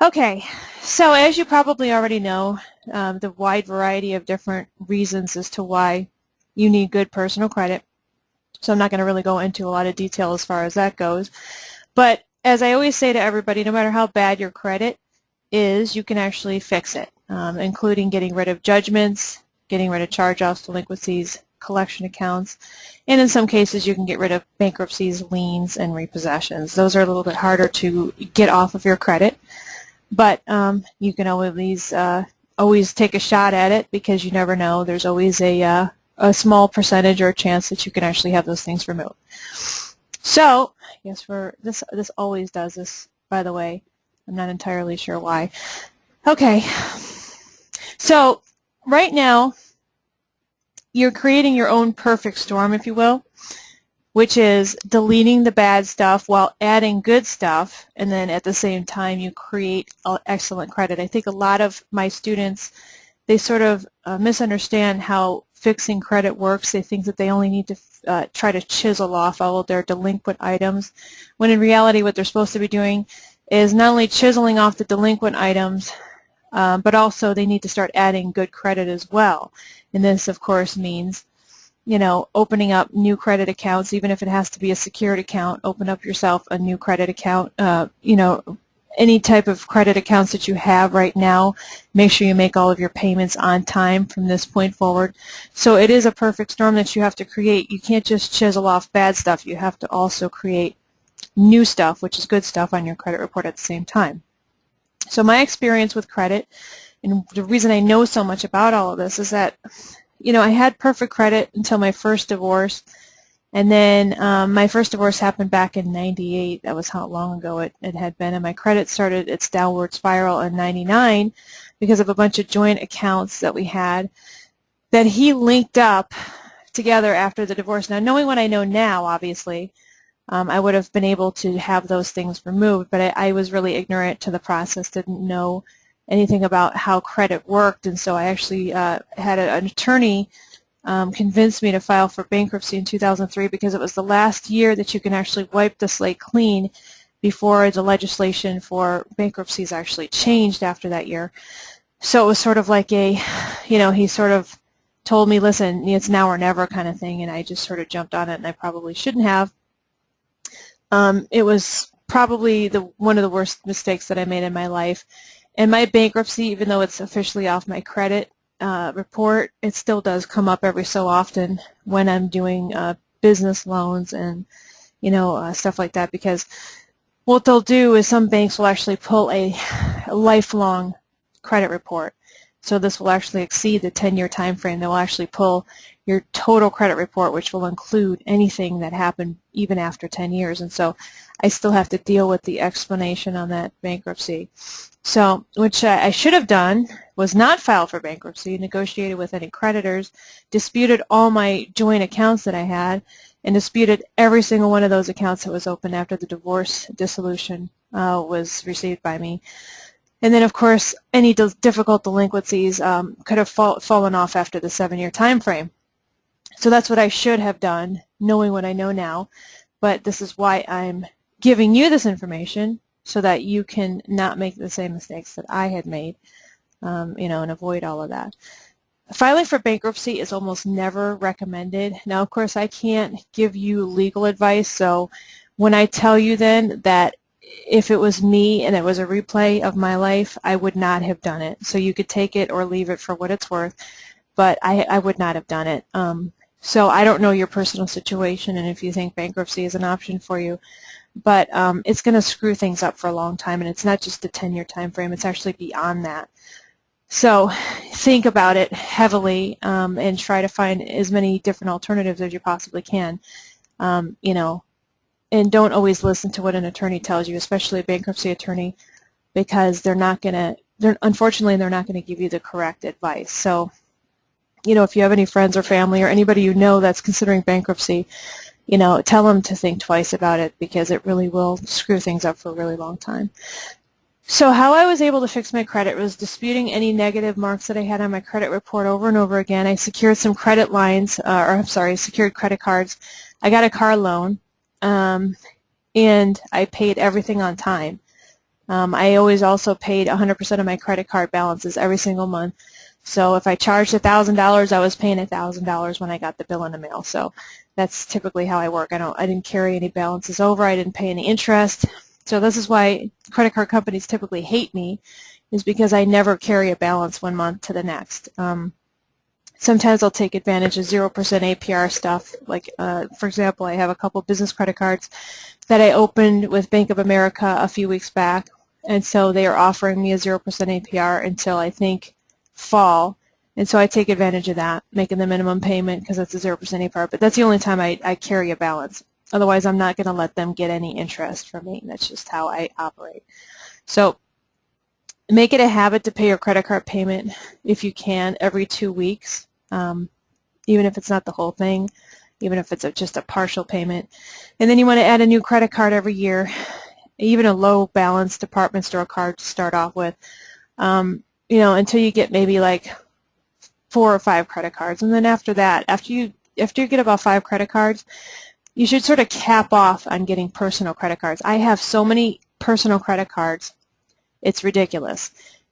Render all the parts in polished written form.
Okay, so as you probably already know, the wide variety of different reasons as to why you need good personal credit. So I'm not going to really go into a lot of detail as far as that goes. But as I always say to everybody, no matter how bad your credit is, you can actually fix it, including getting rid of judgments, getting rid of charge-offs, delinquencies, collection accounts, and in some cases you can get rid of bankruptcies, liens, and repossessions. Those are a little bit harder to get off of your credit. But you can always take a shot at it because you never know. There's always a small percentage or a chance that you can actually have those things removed. So, yes, this always does this, by the way. I'm not entirely sure why. Okay, so right now you're creating your own perfect storm, if you will, which is deleting the bad stuff while adding good stuff, and then at the same time you create excellent credit. I think a lot of my students, they sort of misunderstand how fixing credit works. They think that they only need to try to chisel off all of their delinquent items, when in reality what they're supposed to be doing is not only chiseling off the delinquent items, but also they need to start adding good credit as well. And this, of course, means opening up new credit accounts, even if it has to be a secured account. Open up yourself a new credit account. Any type of credit accounts that you have right now, make sure you make all of your payments on time from this point forward. So it is a perfect storm that you have to create. You can't just chisel off bad stuff. You have to also create new stuff, which is good stuff, on your credit report at the same time. So my experience with credit, and the reason I know so much about all of this, is that I had perfect credit until my first divorce, and then my first divorce happened back in '98. That was how long ago it had been, and my credit started its downward spiral in '99 because of a bunch of joint accounts that we had that he linked up together after the divorce. Now, knowing what I know now, obviously, I would have been able to have those things removed, but I was really ignorant to the process, didn't know anything about how credit worked, and so I actually had an attorney convince me to file for bankruptcy in 2003 because it was the last year that you can actually wipe the slate clean before the legislation for bankruptcies actually changed after that year. So it was sort of like he sort of told me, listen, it's now or never kind of thing, and I just sort of jumped on it, and I probably shouldn't have. It was probably one of the worst mistakes that I made in my life. And my bankruptcy, even though it's officially off my credit report, it still does come up every so often when I'm doing business loans and stuff like that, because what they'll do is some banks will actually pull a lifelong credit report. So this will actually exceed the 10-year time frame. They will actually pull your total credit report, which will include anything that happened even after 10 years. And so I still have to deal with the explanation on that bankruptcy. So, which I should have done was not file for bankruptcy, negotiated with any creditors, disputed all my joint accounts that I had, and disputed every single one of those accounts that was open after the divorce dissolution was received by me. And then, of course, any difficult delinquencies could have fallen off after the 7-year time frame. So that's what I should have done, knowing what I know now. But this is why I'm giving you this information, so that you can not make the same mistakes that I had made, and avoid all of that. Filing for bankruptcy is almost never recommended. Now, of course, I can't give you legal advice, so when I tell you then that if it was me and it was a replay of my life, I would not have done it. So you could take it or leave it for what it's worth, but I would not have done it. So I don't know your personal situation and if you think bankruptcy is an option for you, but it's going to screw things up for a long time, and it's not just a 10-year time frame, it's actually beyond that. So think about it heavily and try to find as many different alternatives as you possibly can. And don't always listen to what an attorney tells you, especially a bankruptcy attorney, because unfortunately they're not going to give you the correct advice. So, if you have any friends or family or anybody you know that's considering bankruptcy, tell them to think twice about it, because it really will screw things up for a really long time. So how I was able to fix my credit was disputing any negative marks that I had on my credit report over and over again. I secured some credit lines, secured credit cards. I got a car loan, and I paid everything on time. I always also paid 100% of my credit card balances every single month. So if I charged $1,000, I was paying $1,000 when I got the bill in the mail. So that's typically how I work. I didn't carry any balances over. I didn't pay any interest. So this is why credit card companies typically hate me, is because I never carry a balance one month to the next. Sometimes I'll take advantage of 0% APR stuff. Like, for example, I have a couple business credit cards that I opened with Bank of America a few weeks back, and so they are offering me a 0% APR until I think fall, and so I take advantage of that, making the minimum payment because it's a 0% APR, but that's the only time I carry a balance. Otherwise, I'm not going to let them get any interest from me. That's just how I operate. So make it a habit to pay your credit card payment, if you can, every 2 weeks, even if it's not the whole thing, even if it's just a partial payment. And then you want to add a new credit card every year, even a low balance department store card to start off with, until you get maybe like 4 or 5 credit cards. And then after that, after you get about 5 credit cards, you should sort of cap off on getting personal credit cards. I have so many personal credit cards, it's ridiculous.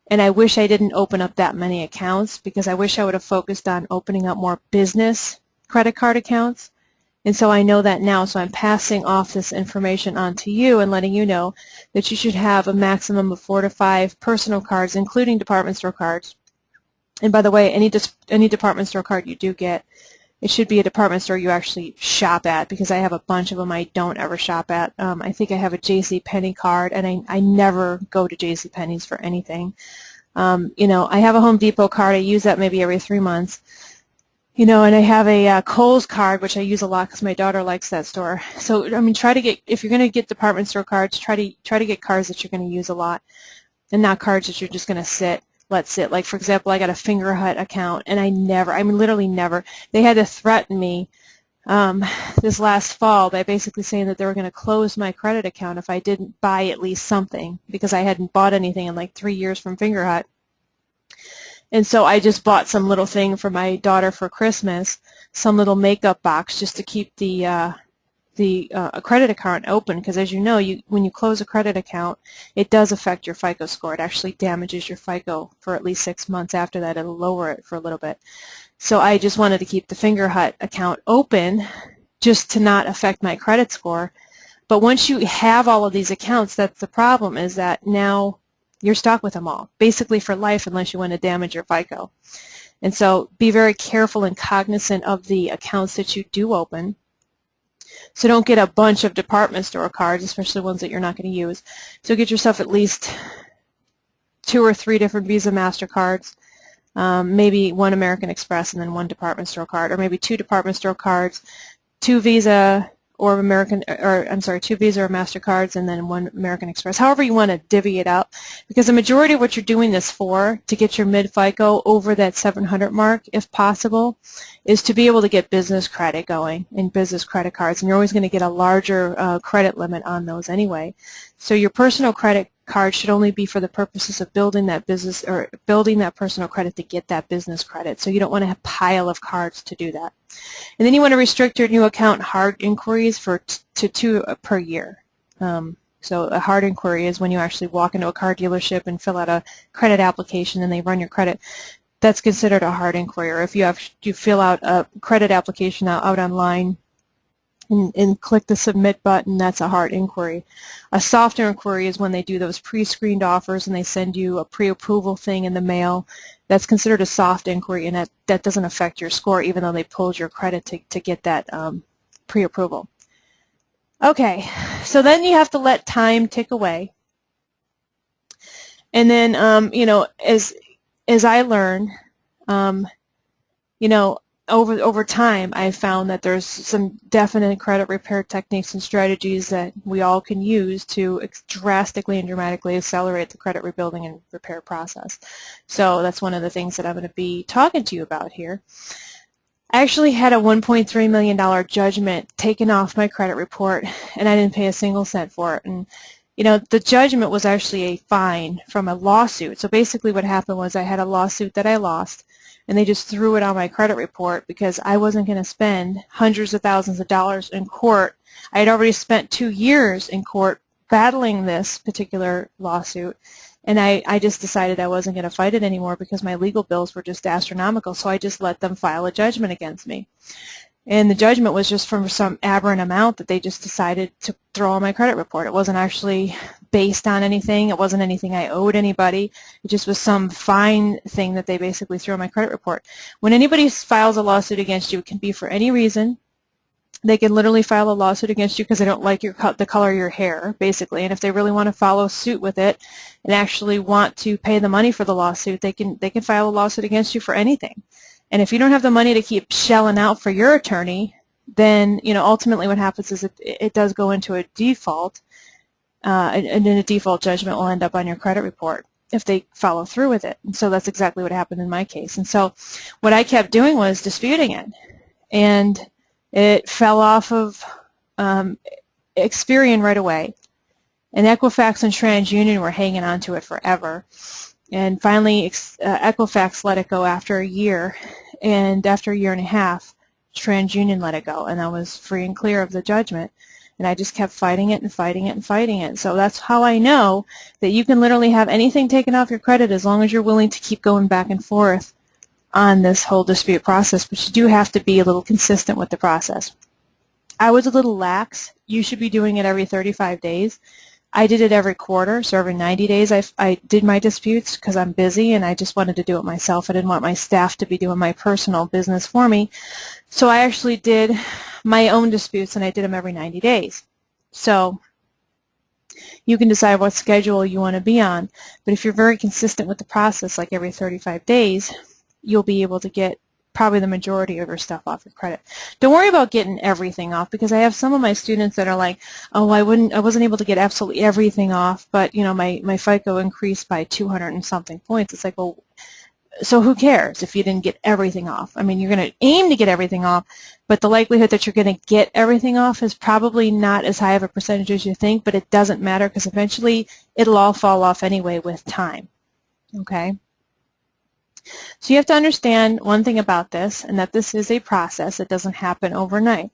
And I wish I didn't open up that many accounts, because I wish I would have focused on opening up more business credit card accounts. And so I know that now, so I'm passing off this information on to you and letting you know that you should have a maximum of 4 to 5 personal cards, including department store cards. And by the way, any department store card you do get, it should be a department store you actually shop at, because I have a bunch of them I don't ever shop at. I think I have a JCPenney card, and I never go to JCPenney's for anything. I have a Home Depot card. I use that maybe every 3 months. And I have a Kohl's card, which I use a lot because my daughter likes that store. So, try to get, if you're going to get department store cards, try to get cards that you're going to use a lot, and not cards that you're just going to let sit. Like, for example, I got a Fingerhut account, and literally never, they had to threaten me this last fall by basically saying that they were going to close my credit account if I didn't buy at least something, because I hadn't bought anything in like 3 years from Fingerhut. And so I just bought some little thing for my daughter for Christmas, some little makeup box, just to keep the credit account open, because as you know, when you close a credit account, it does affect your FICO score. It actually damages your FICO for at least 6 months. After that, it'll lower it for a little bit. So I just wanted to keep the Fingerhut account open just to not affect my credit score. But once you have all of these accounts, that's the problem, is that now you're stuck with them all, basically for life, unless you want to damage your FICO. And so be very careful and cognizant of the accounts that you do open. So don't get a bunch of department store cards, especially ones that you're not going to use. So get yourself at least 2 or 3 different Visa MasterCards, maybe 1 American Express and then 1 department store card, or maybe 2 department store cards, 2 Visa or 2 Visa or MasterCards, and then 1 American Express. However you want to divvy it up, because the majority of what you're doing this for, to get your mid-FICO over that 700 mark, if possible, is to be able to get business credit going in business credit cards, and you're always going to get a larger credit limit on those anyway. So your personal credit card should only be for the purposes of building that business, or building that personal credit to get that business credit. So you don't want to have a pile of cards to do that. And then you want to restrict your new account hard inquiries to 2 per year. So a hard inquiry is when you actually walk into a car dealership and fill out a credit application and they run your credit. That's considered a hard inquiry. Or if you fill out a credit application out online and click the submit button, that's a hard inquiry. A softer inquiry is when they do those pre-screened offers and they send you a pre-approval thing in the mail. That's considered a soft inquiry, and that doesn't affect your score, even though they pulled your credit to get that pre-approval. Okay, so then you have to let time tick away. And then, as I learn, over time, I found that there's some definite credit repair techniques and strategies that we all can use to drastically and dramatically accelerate the credit rebuilding and repair process. So that's one of the things that I'm going to be talking to you about here. I actually had a $1.3 million judgment taken off my credit report, and I didn't pay a single cent for it. And the judgment was actually a fine from a lawsuit. So basically what happened was I had a lawsuit that I lost, and they just threw it on my credit report because I wasn't going to spend hundreds of thousands of dollars in court. I had already spent 2 years in court battling this particular lawsuit, and I just decided I wasn't going to fight it anymore because my legal bills were just astronomical, so I just let them file a judgment against me. And the judgment was just from some aberrant amount that they just decided to throw on my credit report. It wasn't actually based on anything. It wasn't anything I owed anybody. It just was some fine thing that they basically threw on my credit report. When anybody files a lawsuit against you, it can be for any reason. They can literally file a lawsuit against you because they don't like the color of your hair, basically. And if they really want to follow suit with it and actually want to pay the money for the lawsuit, they can file a lawsuit against you for anything. And if you don't have the money to keep shelling out for your attorney, then ultimately what happens is it does go into a default, and then a default judgment will end up on your credit report if they follow through with it. And so that's exactly what happened in my case. And so what I kept doing was disputing it, and it fell off of Experian right away. And Equifax and TransUnion were hanging on to it forever. And finally, Equifax let it go after a year, and after a year and a half, TransUnion let it go, and I was free and clear of the judgment. And I just kept fighting it and fighting it and fighting it. So that's how I know that you can literally have anything taken off your credit as long as you're willing to keep going back and forth on this whole dispute process, but you do have to be a little consistent with the process. I was a little lax. You should be doing it every 35 days. I did it every quarter, so every 90 days I did my disputes because I'm busy and I just wanted to do it myself. I didn't want my staff to be doing my personal business for me. So I actually did my own disputes, and I did them every 90 days. So you can decide what schedule you want to be on, but if you're very consistent with the process, like every 35 days, you'll be able to get probably the majority of your stuff off your credit. Don't worry about getting everything off, because I have some of my students that are like, oh, I wasn't able to get absolutely everything off, but my FICO increased by 200 and something points. It's like, well, so who cares if you didn't get everything off? I mean, you're going to aim to get everything off, but the likelihood that you're going to get everything off is probably not as high of a percentage as you think, but it doesn't matter because eventually it'll all fall off anyway with time. Okay? So you have to understand one thing about this, and that this is a process. It doesn't happen overnight.